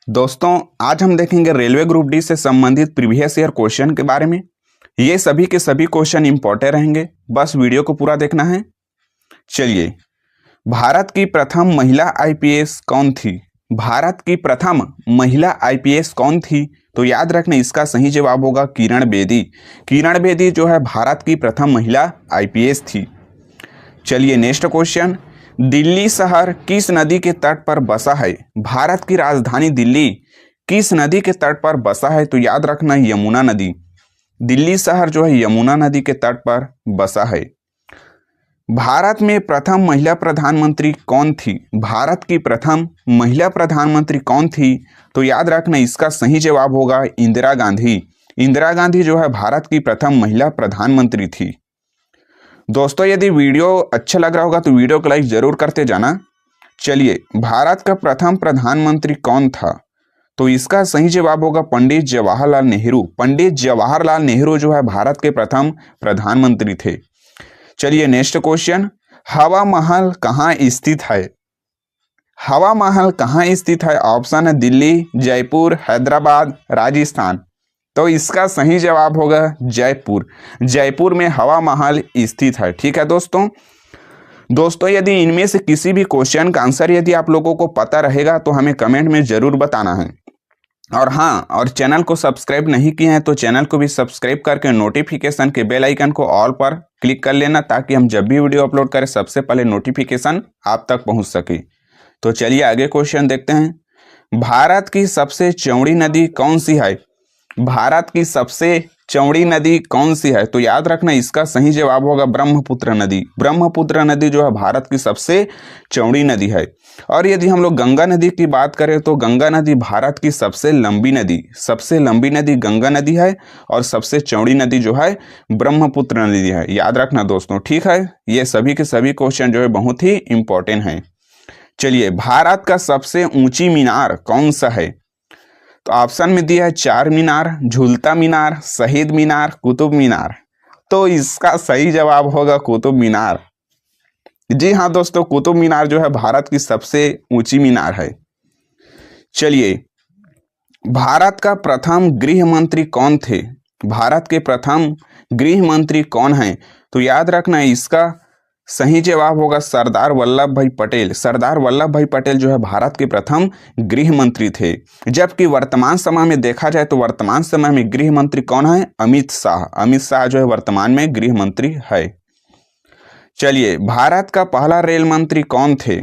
दोस्तों आज हम देखेंगे रेलवे ग्रुप डी से संबंधित प्रीवियस ईयर क्वेश्चन के बारे में। ये सभी के सभी क्वेश्चन इंपॉर्टेंट रहेंगे, बस वीडियो को पूरा देखना है। चलिए, भारत की प्रथम महिला आईपीएस कौन थी? भारत की प्रथम महिला आईपीएस कौन थी? तो याद रखना इसका सही जवाब होगा किरण बेदी। किरण बेदी जो है भारत की प्रथम महिला आईपीएस थी। चलिए नेक्स्ट क्वेश्चन, दिल्ली शहर किस नदी के तट पर बसा है? भारत की राजधानी दिल्ली किस नदी के तट पर बसा है? तो याद रखना यमुना नदी। दिल्ली शहर जो है यमुना नदी के तट पर बसा है। भारत में प्रथम महिला प्रधानमंत्री कौन थी? भारत की प्रथम महिला प्रधानमंत्री कौन थी? तो याद रखना इसका सही जवाब होगा इंदिरा गांधी। इंदिरा गांधी जो है भारत की प्रथम महिला प्रधानमंत्री थी। दोस्तों यदि वीडियो अच्छा लग रहा होगा तो वीडियो को लाइक जरूर करते जाना। चलिए, भारत का प्रथम प्रधानमंत्री कौन था? तो इसका सही जवाब होगा पंडित जवाहरलाल नेहरू। पंडित जवाहरलाल नेहरू जो है भारत के प्रथम प्रधानमंत्री थे। चलिए नेक्स्ट क्वेश्चन, हवा महल कहाँ स्थित है? हवा महल कहाँ स्थित है? ऑप्शन है दिल्ली, जयपुर, हैदराबाद, राजस्थान। तो इसका सही जवाब होगा जयपुर। जयपुर में हवा महल स्थित है। ठीक है दोस्तों यदि इनमें से किसी भी क्वेश्चन का आंसर यदि आप लोगों को पता रहेगा तो हमें कमेंट में जरूर बताना है। और हाँ, और चैनल को सब्सक्राइब नहीं किए हैं तो चैनल को भी सब्सक्राइब करके नोटिफिकेशन के बेल आइकन को ऑल पर क्लिक कर लेना, ताकि हम जब भी वीडियो अपलोड करें सबसे पहले नोटिफिकेशन आप तक पहुंच सके। तो चलिए आगे क्वेश्चन देखते हैं। भारत की सबसे चौड़ी नदी कौन सी है? भारत की सबसे चौड़ी नदी कौन सी है? तो याद रखना इसका सही जवाब होगा ब्रह्मपुत्र नदी। ब्रह्मपुत्र नदी जो है भारत की सबसे चौड़ी नदी है। और यदि हम लोग गंगा नदी की बात करें तो गंगा नदी भारत की सबसे लंबी नदी गंगा नदी है। और सबसे चौड़ी नदी जो है ब्रह्मपुत्र नदी है। याद रखना दोस्तों, ठीक है। ये सभी के सभी क्वेश्चन जो है बहुत ही इंपॉर्टेंट हैं। चलिए, भारत का सबसे ऊंची मीनार कौन सा है? तो ऑप्शन में दिया है चार मीनार, झूलता मीनार, शहीद मीनार, कुतुब मीनार। तो इसका सही जवाब होगा कुतुब मीनार। जी हाँ दोस्तों, कुतुब मीनार जो है भारत की सबसे ऊंची मीनार है। चलिए, भारत का प्रथम गृह मंत्री कौन थे? भारत के प्रथम गृह मंत्री कौन हैं? तो याद रखना इसका सही जवाब होगा सरदार वल्लभ भाई पटेल। सरदार वल्लभ भाई पटेल जो है भारत के प्रथम गृह मंत्री थे। जबकि वर्तमान समय में देखा जाए तो वर्तमान समय में गृह मंत्री कौन है? अमित शाह। अमित शाह जो है वर्तमान में गृह मंत्री है। चलिए, भारत का पहला रेल मंत्री कौन थे?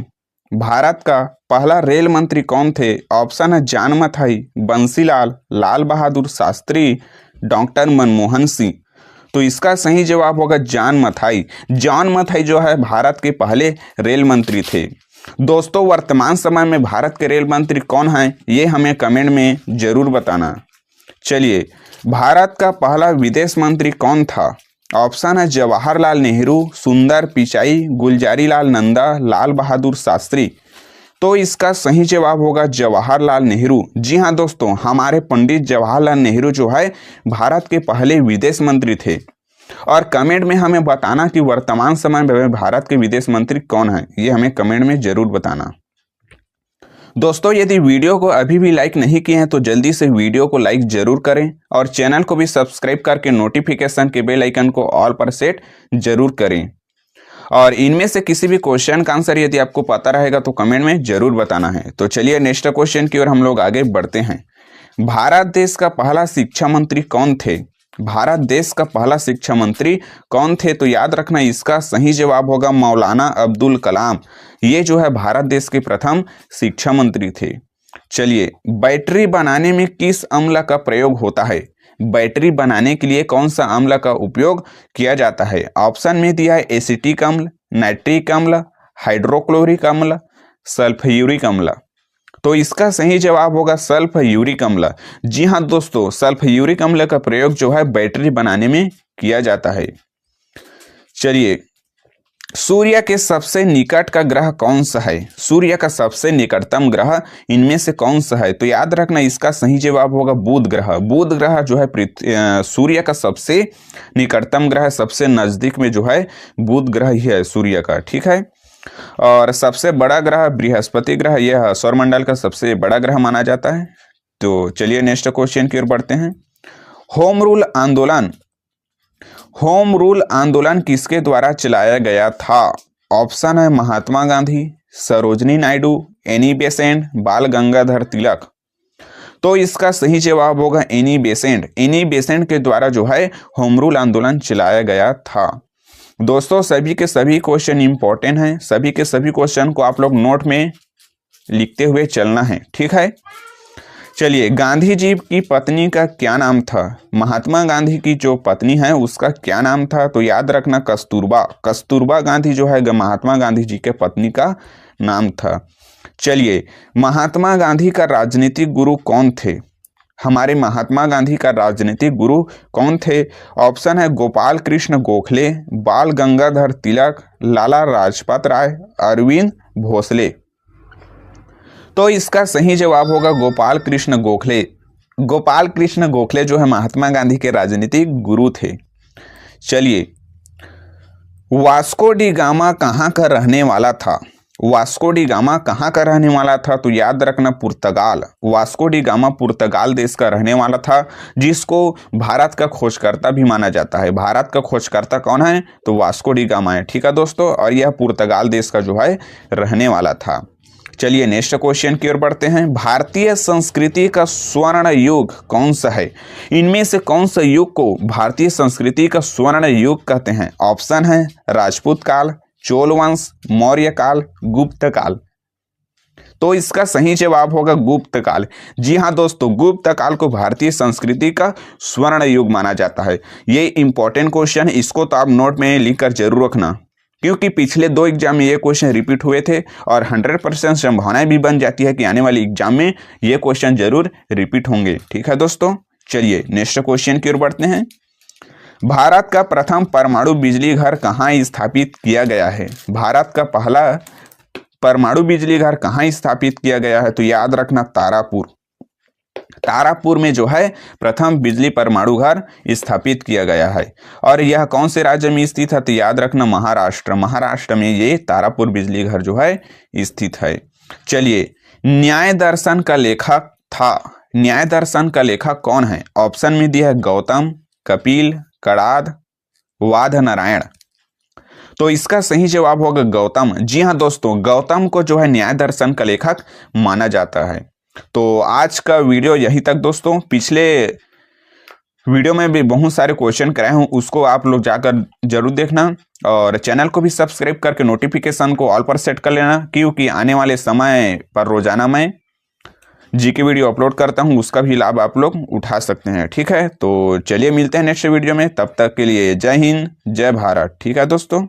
भारत का पहला रेल मंत्री कौन थे? ऑप्शन है जान मथाई, बंसीलाल, लाल बहादुर शास्त्री, डॉक्टर मनमोहन सिंह। तो इसका सही जवाब होगा जॉन मथाई। जॉन मथाई जो है भारत के पहले रेल मंत्री थे। दोस्तों वर्तमान समय में भारत के रेल मंत्री कौन हैं ये हमें कमेंट में जरूर बताना। चलिए, भारत का पहला विदेश मंत्री कौन था? ऑप्शन है जवाहरलाल नेहरू, सुंदर पिचाई, गुलजारीलाल नंदा, लाल बहादुर शास्त्री। तो इसका सही जवाब होगा जवाहरलाल नेहरू। जी हाँ दोस्तों, हमारे पंडित जवाहरलाल नेहरू जो है भारत के पहले विदेश मंत्री थे। और कमेंट में हमें बताना कि वर्तमान समय में भारत के विदेश मंत्री कौन है, ये हमें कमेंट में जरूर बताना। दोस्तों यदि वीडियो को अभी भी लाइक नहीं किए हैं तो जल्दी से वीडियो को लाइक जरूर करें और चैनल को भी सब्सक्राइब करके नोटिफिकेशन के बेल आइकन को ऑल पर सेट जरूर करें। और इनमें से किसी भी क्वेश्चन का आंसर यदि आपको पता रहेगा तो कमेंट में जरूर बताना है। तो चलिए नेक्स्ट क्वेश्चन की ओर हम लोग आगे बढ़ते हैं। भारत देश का पहला शिक्षा मंत्री कौन थे? भारत देश का पहला शिक्षा मंत्री कौन थे? तो याद रखना इसका सही जवाब होगा मौलाना अब्दुल कलाम। ये जो है भारत देश के प्रथम शिक्षा मंत्री थे। चलिए, बैटरी बनाने में किस अम्ल का प्रयोग होता है? बैटरी बनाने के लिए कौन सा अम्ल का उपयोग किया जाता है? ऑप्शन में दिया है एसिटिक अम्ल, नाइट्रिक अम्ल, हाइड्रोक्लोरिक अम्ल, सल्फ्यूरिक अम्ल। तो इसका सही जवाब होगा सल्फ्यूरिक अम्ल। जी हाँ दोस्तों, सल्फ्यूरिक अम्ल का प्रयोग जो है बैटरी बनाने में किया जाता है। चलिए, सूर्य के सबसे निकट का ग्रह कौन सा है? सूर्य का सबसे निकटतम ग्रह इनमें से कौन सा है? तो याद रखना इसका सही जवाब होगा बुध ग्रह। बुध ग्रह जो है सूर्य का सबसे निकटतम ग्रह, सबसे नजदीक में जो है बुध ग्रह ही है सूर्य का। ठीक है। और सबसे बड़ा ग्रह बृहस्पति ग्रह, यह सौरमंडल का सबसे बड़ा ग्रह माना जाता है। तो चलिए नेक्स्ट क्वेश्चन की ओर बढ़ते हैं। होम रूल आंदोलन, होम रूल आंदोलन किसके द्वारा चलाया गया था? ऑप्शन है महात्मा गांधी, सरोजनी नायडू, एनी बेसेंट, बाल गंगाधर तिलक। तो इसका सही जवाब होगा एनी बेसेंट। एनी बेसेंट के द्वारा जो है होम रूल आंदोलन चलाया गया था। दोस्तों सभी के सभी क्वेश्चन इंपॉर्टेंट हैं, सभी के सभी क्वेश्चन को आप लोग नोट में लिखते हुए चलना है, ठीक है। चलिए, गांधी जी की पत्नी का क्या नाम था? महात्मा गांधी की जो पत्नी है उसका क्या नाम था? तो याद रखना कस्तूरबा। कस्तूरबा गांधी जो है महात्मा गांधी जी के पत्नी का नाम था। चलिए, महात्मा गांधी का राजनीतिक गुरु कौन थे? हमारे महात्मा गांधी का राजनीतिक गुरु कौन थे? ऑप्शन है गोपाल कृष्ण गोखले, बाल गंगाधर तिलक, लाला लाजपत राय, अरविंद भोसले। तो इसका सही जवाब होगा गोपाल कृष्ण गोखले। गोपाल कृष्ण गोखले जो है महात्मा गांधी के राजनीतिक गुरु थे। चलिए, वास्को डी गामा कहाँ का रहने वाला था? वास्को डी गामा कहाँ का रहने वाला था? तो याद रखना पुर्तगाल। वास्को डी गामा पुर्तगाल देश का रहने वाला था, जिसको भारत का खोजकर्ता भी माना जाता है। भारत का खोजकर्ता कौन है? तो वास्को डी गामा है, ठीक है दोस्तों। और यह पुर्तगाल देश का जो है रहने वाला था। चलिए नेक्स्ट क्वेश्चन की ओर बढ़ते हैं। भारतीय संस्कृति का स्वर्ण युग कौन सा है? इनमें से कौन सा युग को भारतीय संस्कृति का स्वर्ण युग कहते हैं? ऑप्शन है राजपूत काल, चोल वंश, मौर्य काल, गुप्त काल। तो इसका सही जवाब होगा गुप्त काल। जी हाँ दोस्तों, गुप्त काल को भारतीय संस्कृति का स्वर्ण युग माना जाता है। ये इंपॉर्टेंट क्वेश्चन, इसको तो आप नोट में लिखकर जरूर रखना, क्योंकि पिछले 2 एग्जाम में ये क्वेश्चन रिपीट हुए थे और 100% संभावनाएं भी बन जाती है कि आने वाले एग्जाम में ये क्वेश्चन जरूर रिपीट होंगे, ठीक है दोस्तों। चलिए नेक्स्ट क्वेश्चन की ओर बढ़ते हैं। भारत का प्रथम परमाणु बिजली घर कहाँ स्थापित किया गया है? भारत का पहला परमाणु बिजली घर कहाँ स्थापित किया गया है? तो याद रखना तारापुर। तारापुर में जो है प्रथम बिजली परमाणु घर स्थापित किया गया है। और यह कौन से राज्य में स्थित है? तो याद रखना महाराष्ट्र। महाराष्ट्र में ये तारापुर बिजली घर जो है स्थित है। चलिए, न्याय दर्शन का लेखक था। न्याय दर्शन का लेखक कौन है? ऑप्शन में दिया है गौतम, कपिल, कणाद, वाद नारायण। तो इसका सही जवाब होगा गौतम। जी हाँ दोस्तों, गौतम को जो है न्याय दर्शन का लेखक माना जाता है। तो आज का वीडियो यहीं तक दोस्तों। पिछले वीडियो में भी बहुत सारे क्वेश्चन कराए हूँ, उसको आप लोग जाकर जरूर देखना और चैनल को भी सब्सक्राइब करके नोटिफिकेशन को ऑल पर सेट कर लेना, क्योंकि आने वाले समय पर रोजाना मैं जीके वीडियो अपलोड करता हूँ, उसका भी लाभ आप लोग उठा सकते हैं, ठीक है। तो चलिए मिलते हैं नेक्स्ट वीडियो में, तब तक के लिए जय हिंद जय भारत, ठीक है दोस्तों।